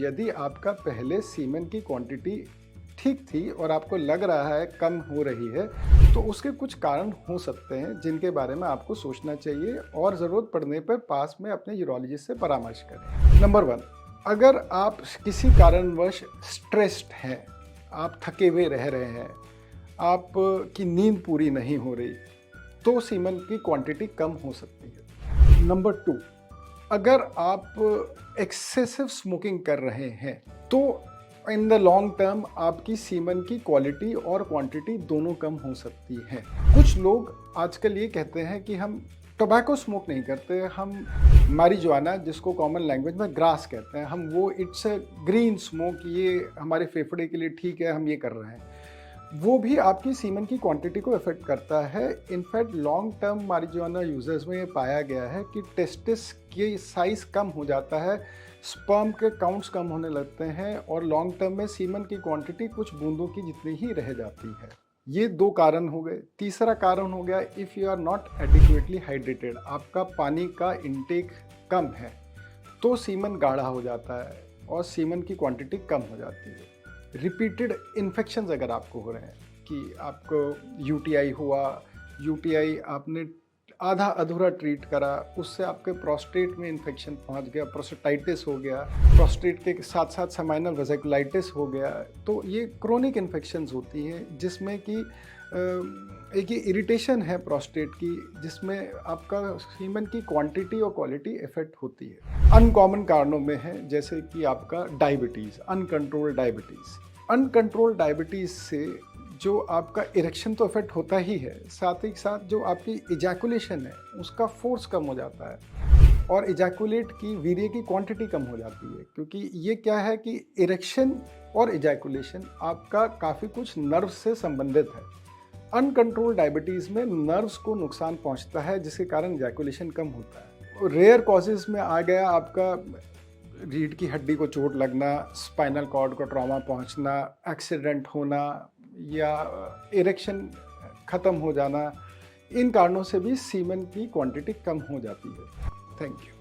यदि आपका पहले सीमेन की क्वांटिटी ठीक थी और आपको लग रहा है कम हो रही है, तो उसके कुछ कारण हो सकते हैं जिनके बारे में आपको सोचना चाहिए और ज़रूरत पड़ने पर पास में अपने यूरोलॉजिस्ट से परामर्श करें। नंबर 1, अगर आप किसी कारणवश स्ट्रेस्ड हैं, आप थके हुए रह रहे हैं, आपकी नींद पूरी नहीं हो रही, तो सीमेन की क्वांटिटी कम हो सकती है। नंबर 2, अगर आप एक्सेसिव स्मोकिंग कर रहे हैं तो इन द लॉन्ग टर्म आपकी सीमन की क्वालिटी और क्वांटिटी दोनों कम हो सकती है। कुछ लोग आजकल ये कहते हैं कि हम टोबैको स्मोक नहीं करते, हम मारिजुआना, जिसको कॉमन लैंग्वेज में ग्रास कहते हैं, हम वो इट्स ए ग्रीन स्मोक, ये हमारे फेफड़े के लिए ठीक है, हम ये कर रहे हैं, वो भी आपकी सीमेन की क्वांटिटी को इफेक्ट करता है। In fact long term marijuana users में ये पाया गया है कि टेस्टिस की साइज कम हो जाता है, स्पर्म के काउंट्स कम होने लगते हैं और लॉन्ग टर्म में सीमेन की क्वांटिटी कुछ बूंदों की जितनी ही रह जाती है। ये 2 कारण हो गए। तीसरा कारण हो गया, if you are not adequately hydrated, आपका पानी का इंटेक कम है तो सीमेन गाढ़ा हो जाता है और सीमेन की क्वांटिटी कम हो जाती है। रिपीटेड इन्फेक्शंस अगर आपको हो रहे हैं कि आपको यूटीआई हुआ, यूटीआई आपने आधा अधूरा ट्रीट करा, उससे आपके प्रोस्टेट में इन्फेक्शन पहुंच गया, प्रोस्टेटाइटिस हो गया, प्रोस्टेट के साथ साथ सेमाइनल वेसिकुलाइटिस हो गया, तो ये क्रोनिक इन्फेक्शंस होती हैं जिसमें कि एक ये इरिटेशन है प्रोस्टेट की, जिसमें आपका सीमेन की क्वांटिटी और क्वालिटी इफेक्ट होती है। अनकॉमन कारणों में है जैसे कि आपका diabetes, uncontrolled diabetes. Uncontrolled diabetes से जो आपका इरेक्शन तो इफेक्ट होता ही है, साथ ही साथ जो आपकी इजैकुलेशन है उसका फोर्स कम हो जाता है और इजैकुलेट की वीर्य की क्वांटिटी कम हो जाती है, क्योंकि ये क्या है कि इरेक्शन और इजैकुलेशन आपका काफ़ी कुछ नर्व से संबंधित है। अनकंट्रोल्ड डायबिटीज़ में नर्व्स को नुकसान पहुंचता है जिसके कारण इजैकुलेशन कम होता है। रेयर कॉजेज़ में आ गया आपका रीढ़ की हड्डी को चोट लगना, स्पाइनल कॉर्ड को ट्रॉमा पहुंचना, एक्सीडेंट होना या इरेक्शन ख़त्म हो जाना, इन कारणों से भी सीमेन की क्वांटिटी कम हो जाती है। Thank you.